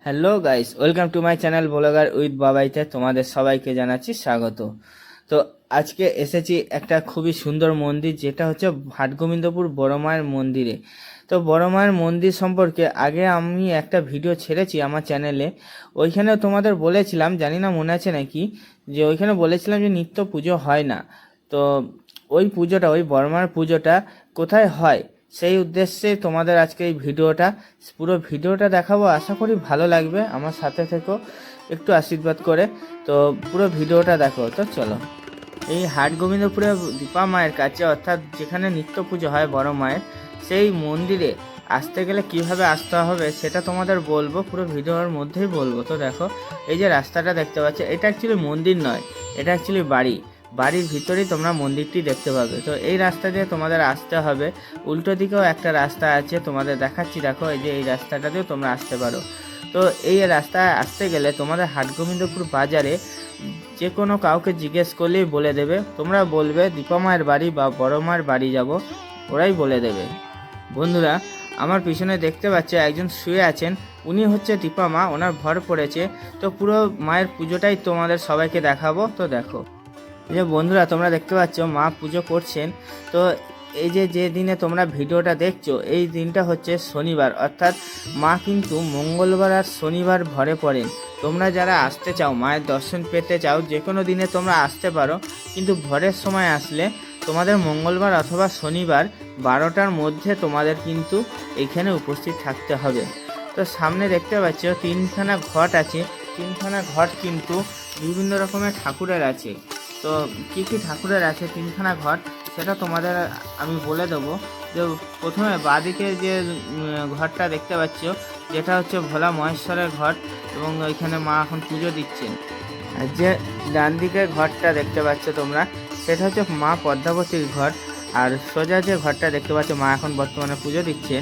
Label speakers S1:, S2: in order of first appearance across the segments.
S1: Hello guys, welcome to my channel blogger with বাবাইতে তোমাদের সবাইকে জানাচ্ছি স্বাগত। তো আজকে এসেছি একটা খুবই সুন্দর মন্দির, যেটা হচ্ছে হাটগোবিন্দপুর বড় মায়ের মন্দিরে। তো বড় মায়ের মন্দির সম্পর্কে আগে আমি একটা ভিডিও ছেড়েছি আমার চ্যানেলে। ওইখানে তোমাদের বলেছিলাম, জানি না মনে আছে নাকি, যে ওইখানে বলেছিলাম যে নিত্য পুজো হয় না। তো ওই পুজোটা, ওই বড় মায়ের পুজোটা কোথায় হয় সেই উদ্দেশ্যে তোমাদের আজকে এই ভিডিওটা, পুরো ভিডিওটা দেখাবো। আশা করি ভালো লাগবে, আমার সাথে থেকো, একটু আশীর্বাদ করে। তো পুরো ভিডিওটা দেখো। তো চলো, এই হাটগোবিন্দপুরে দীপা মায়ের কাছে, অর্থাৎ যেখানে নিত্য পুজো হয় বড় মায়ের, সেই মন্দিরে আসতে গেলে কিভাবে আসতে হবে সেটা তোমাদের বলবো, পুরো ভিডিওর মধ্যেই বলবো। তো দেখো, এই যে রাস্তাটা দেখতে পাচ্ছ, এটা অ্যাকচুয়ালি মন্দির নয়, এটা অ্যাকচুয়ালি বাড়ির ভিতরেই তোমরা মন্দিরটি দেখতে পাবে। তো এই রাস্তা দিয়ে তোমাদের আসতে হবে। উল্টো দিকেও একটা রাস্তা আছে, তোমাদের দেখাচ্ছি, দেখো এই যে এই রাস্তাটা দিয়েও তোমরা আসতে পারো। তো এই রাস্তায় আসতে গেলে তোমাদের হাটগোবিন্দপুর বাজারে যে কোনো কাউকে জিজ্ঞেস করলেই বলে দেবে। তোমরা বলবে দীপা মায়ের বাড়ি বা বড় মায়ের বাড়ি যাব, ওরাই বলে দেবে। বন্ধুরা, আমার পিছনে দেখতে পাচ্ছ একজন শুয়ে আছেন, উনি হচ্ছে দীপা মা, ওনার ভর পড়েছে। তো পুরো মায়ের পুজোটাই তোমাদের সবাইকে দেখাবো। তো দেখো, এই যে বন্ধুরা তোমরা দেখতে পাচ্ছ মা পুজো করছেন। তো এই যে দিনে তোমরা ভিডিওটা দেখছো, এই দিনটা হচ্ছে শনিবার, অর্থাৎ মা কিন্তু মঙ্গলবার আর শনিবার ভরে পড়েন। তোমরা যারা আসতে চাও, মায়ের দর্শন পেতে চাও, যে কোনো দিনে তোমরা আসতে পারো, কিন্তু ভোরের সময় আসলে তোমাদের মঙ্গলবার অথবা শনিবার 12টার মধ্যে তোমাদের কিন্তু এইখানে উপস্থিত থাকতে হবে। তো সামনে দেখতে পাচ্ছ তিনখানা ঘট আছে, তিনখানা ঘট কিন্তু বিভিন্ন রকমের ঠাকুরের আছে। তো কী কী ঠাকুরের আছে তিনখানা ঘট, সেটা তোমাদের আমি বলে দেবো। যে প্রথমে বাঁদিকে যে ঘরটা দেখতে পাচ্ছ, যেটা হচ্ছে ভোলা মহেশ্বরের ঘট, এবং ওইখানে মা এখন পুজো দিচ্ছেন। আর যে ডান দিকের ঘরটা দেখতে পাচ্ছ তোমরা, সেটা হচ্ছে মা পদ্মাবতীর ঘর। আর সোজা যে ঘরটা দেখতে পাচ্ছ, মা এখন বর্তমানে পুজো দিচ্ছেন,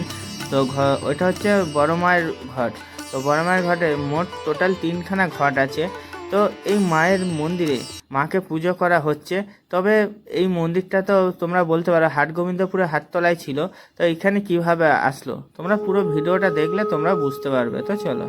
S1: তো ওইটা হচ্ছে বড় মায়ের ঘর। তো বড় মায়ের ঘরে মোট টোটাল তিনখানা ঘট আছে। তো এই মায়ের মন্দিরে মাকে পুজো করা হচ্ছে। তবে এই মন্দিরটা তো তোমরা বলতে পারো হাটগোবিন্দপুরে হাটতলায় ছিল, তো এখানে কিভাবে আসলো, তোমরা পুরো ভিডিওটা দেখলে তোমরা বুঝতে পারবে। তো চলো,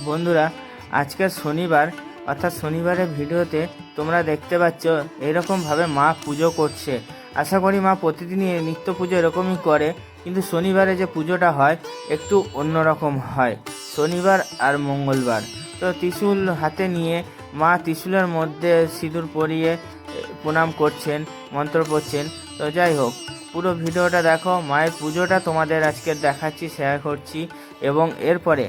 S1: বন্ধুরা, আজকের শনিবার, অর্থাৎ শনিবারের ভিডিওতে তোমরা দেখতে পাচ্ছ এইরকমভাবে মা পুজো করছে। আশা করি মা প্রতিদিনই নিত্য পুজো এরকমই করে, কিন্তু শনিবারে যে পুজোটা হয় একটু অন্যরকম হয়, শনিবার আর মঙ্গলবার। তো ত্রিশূল হাতে নিয়ে মা ত্রিশূলের মধ্যে সিঁদুর পরিয়ে প্রণাম করছেন, মন্ত্র পড়ছেন। তো যাই হোক, পুরো ভিডিওটা দেখো, মায়ের পুজোটা তোমাদের আজকে দেখাচ্ছি, শেয়ার করছি। এবং এরপরে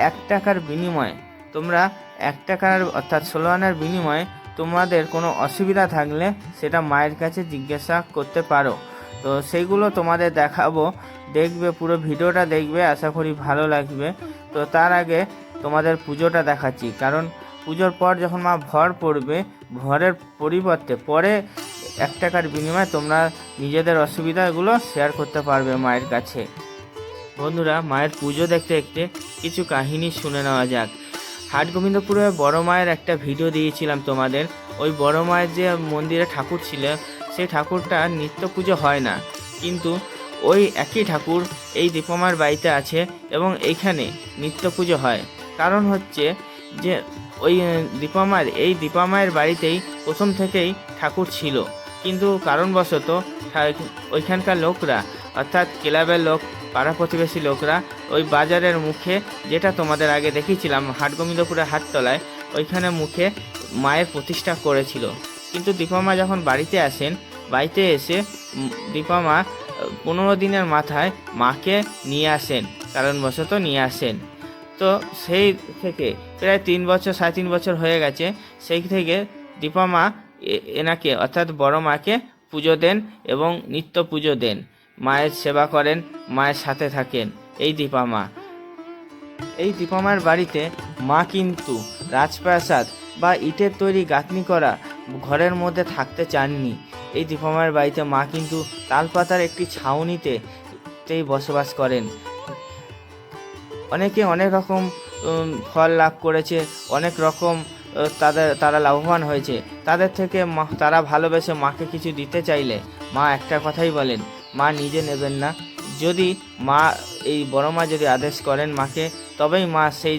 S1: 1 টাকার বিনিময়ে তোমরা 1 টাকার অর্থাৎ 16 আনার বিনিময়ে তোমাদের কোনো অসুবিধা থাকলে সেটা মায়ের কাছে জিজ্ঞাসা করতে পারো। তো সেইগুলো তোমাদের দেখাবো, দেখবে, পুরো ভিডিওটা দেখবে, আশা করি ভালো লাগবে। তো তার আগে তোমাদের পুজোটা দেখাচ্ছি, কারণ পুজোর পর যখন মা ভর পড়বে, ভরের পরিবর্তে পরে 1 টাকার বিনিময়ে তোমরা নিজেদের অসুবিধাগুলো শেয়ার করতে পারবে মায়ের কাছে। বন্ধুরা, মায়ের পুজো দেখতে দেখতে কিছু কাহিনী শুনে নেওয়া যাক। হাটগোবিন্দপুরে বড় মায়ের একটা ভিডিও দিয়েছিলাম তোমাদের। ওই বড় মায়ের যে মন্দিরে ঠাকুর ছিল, সেই ঠাকুরটা নিত্য পুজো হয় না, কিন্তু ওই একই ঠাকুর এই দীপমার বাড়িতে আছে এবং এইখানে নিত্য পুজো হয়। কারণ হচ্ছে যে ওই দীপামায়ের বাড়িতেই প্রথম থেকেই ঠাকুর ছিল, কিন্তু কারণবশত ওইখানকার লোকরা, অর্থাৎ ক্লাবের লোক, পাড়া প্রতিবেশী লোকরা, ওই বাজারের মুখে, যেটা তোমাদের আগে দেখিয়েছিলাম হাটগোবিন্দপুরের হাটতলায়, ওইখানে মুখে মায়ের প্রতিষ্ঠা করেছিল। কিন্তু দীপামা যখন বাড়িতে আসেন, বাড়িতে এসে দীপামা 15 দিনের মাথায় মাকে নিয়ে আসেন, কারণবশত নিয়ে আসেন। তো সেই থেকে প্রায় 3 বছর, 3.5 বছর হয়ে গেছে। সেই থেকে দীপামা এনাকে, অর্থাৎ বড় মাকে পুজো দেন এবং নিত্য পুজো দেন, মায়ের সেবা করেন, মায়ের সাথে থাকেন। এই দীপামার বাড়িতে মা কিন্তু রাজপ্রাসাদ বা ইটের তৈরি গাঁথনি করা ঘরের মধ্যে থাকতে চাননি। এই দীপামার বাড়িতে মা কিন্তু তালপাতার একটি ছাউনিতেই বসবাস করেন। অনেকে অনেক রকম ফল লাভ করেছে, অনেক রকম তারা লাভবান হয়েছে। তাদের থেকে তারা ভালোবেসে মাকে কিছু দিতে চাইলে মা একটা কথাই বলেন, মা নিজে নেবেন না। যদি মা এই বড় মা যদি আদেশ করেন মাকে, তবেই মা সেই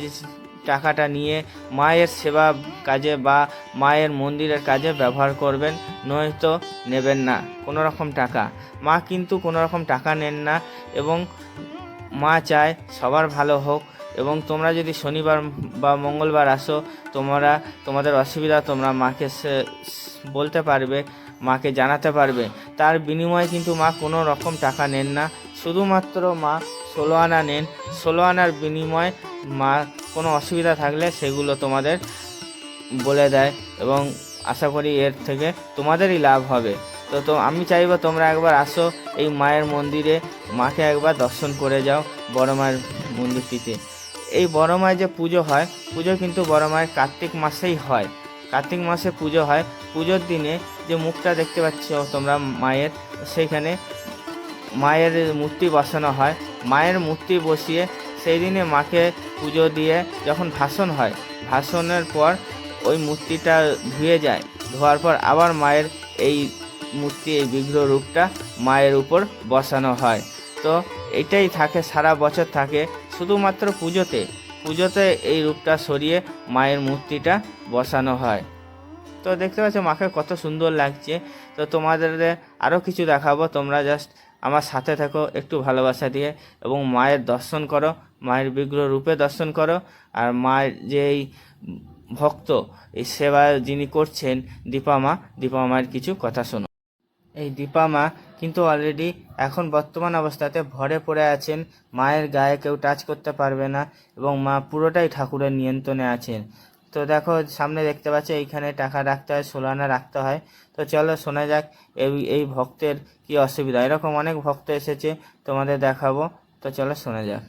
S1: টাকাটা নিয়ে মায়ের সেবা কাজে বা মায়ের মন্দিরের কাজে ব্যবহার করবেন, নয়তো নেবেন না কোনো রকম টাকা। মা কিন্তু কোনো রকম টাকা নেন না এবং মা চায় সবার ভালো হোক। এবং তোমরা যদি শনিবার বা মঙ্গলবার আসো, তোমাদের অসুবিধা তোমরা মাকে বলতে পারবে, মাকে জানাতে পারবে। তার বিনিময়ে কিন্তু মা কোনো রকম টাকা নেন না, শুধুমাত্র মা 16 আনা নেন। 16 আনার বিনিময়ে মা কোনো অসুবিধা থাকলে সেগুলো তোমাদের বলে দেয় এবং আশা করি এর থেকে তোমাদেরই লাভ হবে। তো আমি চাইবো তোমরা একবার আসো এই মায়ের মন্দিরে, মাকে একবার দর্শন করে যাও বড় মায়ের মন্দিরটিতে। এই বড় মায়ের যে পুজো হয়, পুজো কিন্তু বড় মায়ের কার্তিক মাসেই হয়। কার্তিক মাসে পুজো হয়। পুজোর দিনে যে মুখটা দেখতে পাচ্ছ তোমরা মায়ের, সেইখানে মায়ের মূর্তি বসানো হয়। মায়ের মূর্তি বসিয়ে সেই দিনে মাকে পুজো দিয়ে যখন ভাষণ হয়, ভাষণের পর ওই মূর্তিটা ধুয়ে যায়, ধোয়ার পর আবার মায়ের এই মূর্তি, এই বিগ্রহ রূপটা মায়ের উপর বসানো হয়। তো এটাই থাকে, সারা বছর থাকে, শুধুমাত্র পুজোতে এই রূপটা সরিয়ে মায়ের মূর্তিটা বসানো হয়। তো দেখতে পাচ্ছ মাকে কত সুন্দর লাগছে। তো তোমাদের আরও কিছু দেখাবো, তোমরা জাস্ট আমার সাথে থাকো একটু ভালোবাসা দিয়ে এবং মায়ের দর্শন করো, মায়ের বিগ্রহ রূপে দর্শন করো। আর মায়ের যে এই ভক্ত, এই সেবা যিনি করছেন দীপা মায়ের কিছু কথা শোনো। এই দীপা মা কিন্তু অলরেডি এখন বর্তমান অবস্থাতে ভরে পড়ে আছেন, মায়ের গায়ে কেউ টাচ করতে পারবে না এবং মা পুরোটাই ঠাকুরের নিয়ন্ত্রণে আছেন। তো দেখো সামনে দেখতে পাচ্ছ এইখানে টাকা রাখতে হয়, 16 আনা রাখতে হয়। তো চলো শোনা যাক এই ভক্তের কি অসুবিধা। এরকম অনেক ভক্ত এসেছে, তোমাদের দেখাবো। তো চলো শোনা যাক।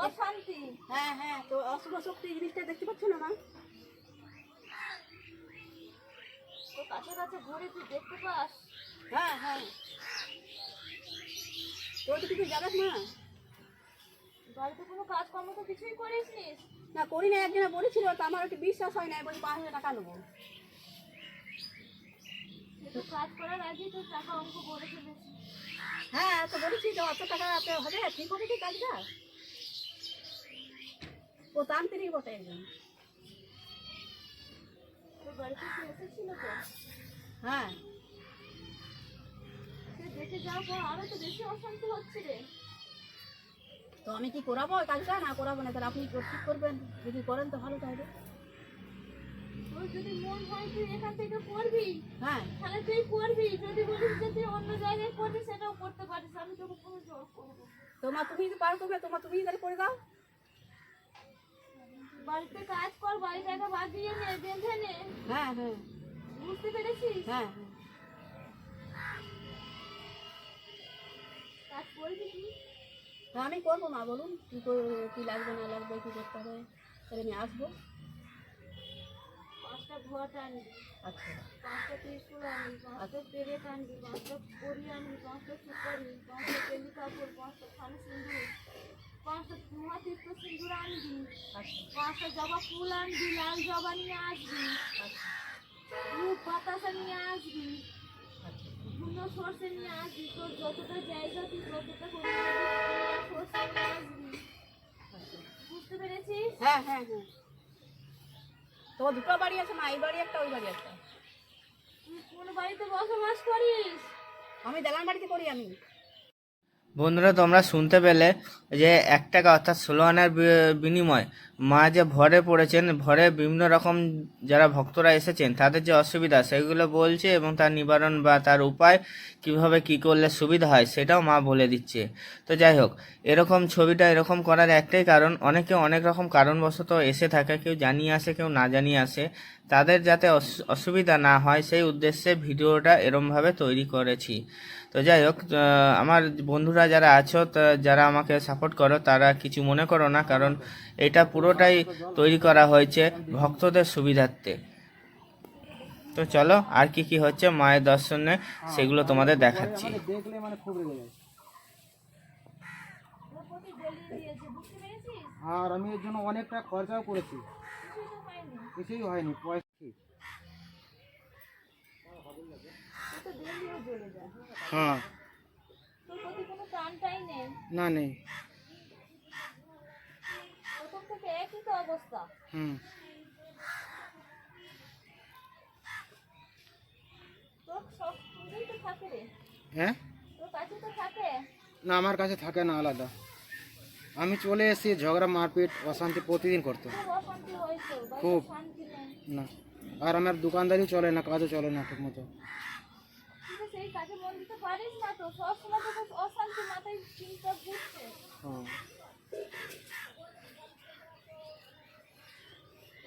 S2: অশান্তি, হ্যাঁ হ্যাঁ, তো অশুভ শক্তি জিনিসটা দেখতে পাচ্ছ না মা? তো কাছে কাছে ঘুরে তুই দেখতে পাস? হ্যাঁ হ্যাঁ, তো কিছু জানাস না? বাড়িতে কোনো কাজকর্ম তো কিছুই করিস নিস? না করি না, একজনে বলেছিল, তো আমার একটু বিশ্বাস হয় না, বলি 5,000 টাকা নেবো। কাজ করার আগে তো টাকা অঙ্ক বলে ফেলেছি। হ্যাঁ তো বলেছি যে অত টাকা হবে, ঠিক হবে কি কাজটা? ও তান্ত্রিক বটে একজন। তোর বাড়িতে এসেছিল তো? হ্যাঁ, সে দেখে যাওয়ার পর আরো তো বেশি অশান্তি হচ্ছে রে। তো আমি কি করাবো কাজটা? না করাবো না, তাহলে আপনি ঠিক করবেন, যদি করেন তো ভালো থাকবে। তোর যদি মন হয় তুই এখান থেকে করবি, হ্যাঁ তাহলে তুই করবি। যদি বলিস যে তুই অন্য জায়গায় করবি, সেটাও করতে পারিস, আমি তোকে কোনো জোর করবো। তুমি যদি পারো তুমি তাহলে করে দাও। বাড়িতে কাজ কর, বাড়িটাকে বাগিয়ে নে, বেঁধে নে। হ্যাঁ হ্যাঁ, বুঝতে পেরেছিস? হ্যাঁ হ্যাঁ, কাজ করবি কি? হ্যাঁ আমি করবো মা, বলুন কি লাগবে না লাগবে, কি করতে হবে, তাহলে আমি আসবো। 5টা ঘোয়াটা আনবি, আচ্ছা 5টা ত্রিশূল আনবি, 5টা পেরেক আনবি, 5টা কড়ি আনবি, 5টা সুপারি, 5টা তেলি কাপড়, 5টা থান সিঁদুর, 5টা মহাতীর্থ সিঁদুর আনবি, 5টা জবা ফুল আনবি, লাল জবা নিয়ে আসবি, রূপ বাতাসা নিয়ে আসবি, ধুনো সর্ষে নিয়ে আসবি। তোর যতটা জায়গা তুই ততটা করে সর্ষে নিয়ে আসবি। বুঝতে পেরেছিস? হ্যাঁ হ্যাঁ হ্যাঁ। তো দুটো বাড়ি আছে মা, এই বাড়ি একটা ওই বাড়ি একটা। তুই কোন বাড়িতে বসবাস করিস? আমি দালান বাড়িতে করি আমি।
S1: বন্ধুরা তোমরা শুনতে পেলে যে 1 টাকা অর্থাৎ 16 আনার বিনিময় মা যে ভরে পড়েছেন, ভরে বিভিন্ন রকম যারা ভক্তরা এসেছেন তাদের যে অসুবিধা সেগুলো বলছে এবং তার নিবারণ বা তার উপায় কিভাবে কি করলে সুবিধা হয় সেটাও মা বলে দিচ্ছে। তো যাই হোক, এরকম ছবিটা এরকম করার একটাই কারণ, অনেকে অনেক রকম কারণবশত এসে থাকে, কেউ জানিয়ে আসে কেউ না জানিয়ে আসে, তাদের যাতে অসুবিধা না হয় সেই উদ্দেশ্যে ভিডিওটা এরমভাবে তৈরি করেছি। তো যাই হোক, আমার বন্ধুরা যারা আছো, যারা আমাকে সাপোর্ট করো, তারা কিছু মনে করো না, কারণ এটা পুরোটাই তৈরি করা হয়েছে ভক্তদের সুবিধার্থে। তো চলো আর কি কি হচ্ছে মায়ের দর্শনে সেগুলো তোমাদের দেখাচ্ছি।
S3: দেখলে মানে খুব রেগে যায়।
S2: তোর প্রতি জ্বলিয়ে দিয়েছে, বুঝতে পেরেছিস?
S3: আর আমি এর জন্য অনেকটা খরচাও করেছি,
S2: কিছুই তো হয়নি।
S3: কিছুই হয়নি। পয়সা কি?
S2: তুই তো দিল্লিও জ্বলে যা,
S3: হ্যাঁ,
S2: তোর প্রতি কোনো টানটাই নেই।
S3: না নেই।
S2: প্রথম থেকে একই তো অবস্থা।
S3: হুম।
S2: তোর সব তুই তো থাকে রে,
S3: হ্যাঁ,
S2: তোর কাছে তো থাকে।
S3: না আমার কাছে থাকে না, আলাদা। আমি চলে এসেছি, ঝগড়া মারপিট অশান্তি প্রতিদিন করতো।
S2: খুব অশান্তি হয়েছে, বাড়িতে
S3: খুব।
S2: শান্তি নেই।
S3: না, আর আমার দোকানদারি চলে না, কাজও চলে না ঠিক মতো।
S2: তুই তো সেই কাজে মন দিতে পারিস না, তো সব সময় তো অশান্তি মাথায় চিন্তা ঘুরছে।
S3: হ্যাঁ,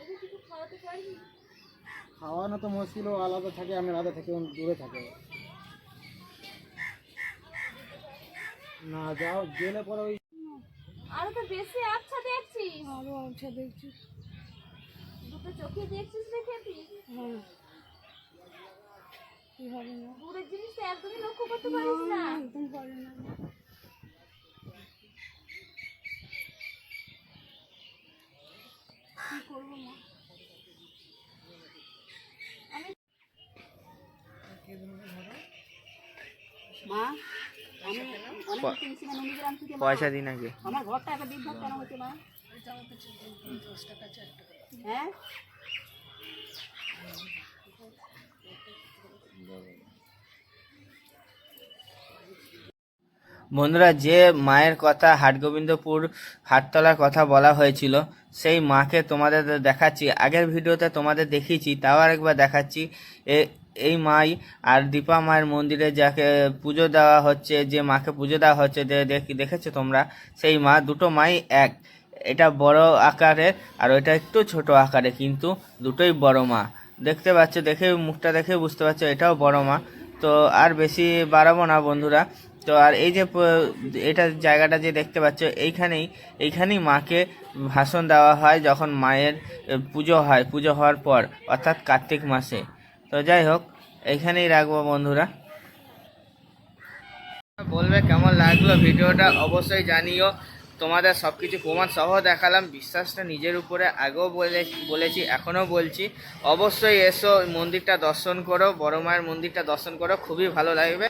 S2: ওকে কিছু খাওয়াতে পারবি?
S3: খাওয়ানো তো মুশকিল, ও আলাদা থাকে, আমি আলাদা থেকে দূরে থাকে। না যাও গেলে পরে ওই
S2: আরো তো বেশি আচ্ছা দেখছি। আরো আচ্ছা দেখছি, দুটো চোখে দেখছিস দেখে তুই। হ্যাঁ, কি হবে না, দূরের জিনিসটা একদমই লক্ষ্য করতে পারিস না। একদম পারে না। কি করবো মা, আমি মা আমি অনেক কিনছি না নন্দীগ্রাম থেকে।
S1: পয়সা দিন আগে।
S2: আমার ঘরটা একটা বিভ্রাট কেন হচ্ছে মা? হ্যাঁ,
S1: বন্ধুরা, যে মায়ের কথা হাটগোবিন্দপুর হাটতলার কথা বলা হয়েছিল সেই মাকে তোমাদের দেখাচ্ছি। আগের ভিডিওতে তোমাদের দেখিয়েছি, তাও আরেকবার দেখাচ্ছি। এই মাই আর দীপা মায়ের মন্দিরে যাকে পুজো দেওয়া হচ্ছে, যে মাকে পুজো দেওয়া হচ্ছে দেখেছো তোমরা, সেই মা, দুটো মাই এক। এটা বড় আকারের আর ওইটা একটু ছোট আকারে, কিন্তু দুটোই বড় মা। দেখতে পাচ্ছ, দেখে মুখটা দেখে বুঝতে পারছো এটাও বড় মা। তো আর বেশি বাড়াবো না বন্ধুরা। তো আর এই যে এটা জায়গাটা যে দেখতে পাচ্ছ, এইখানেই মাকে ভাষণ দেওয়া হয় যখন মায়ের পুজো হয়, পুজো হওয়ার পর, অর্থাৎ কার্তিক মাসে। তো যাই হোক, এইখানেই রাখবো বন্ধুরা। বলবে কেমন লাগলো ভিডিওটা অবশ্যই জানিও। তোমাদের সব কিছু প্রমাণ সহ দেখালাম, বিশ্বাসটা নিজের উপরে আগেও বলেছি, এখনও বলছি। অবশ্যই এসো, মন্দিরটা দর্শন করো, বড় মায়ের মন্দিরটা দর্শন করো, খুবই ভালো লাগবে।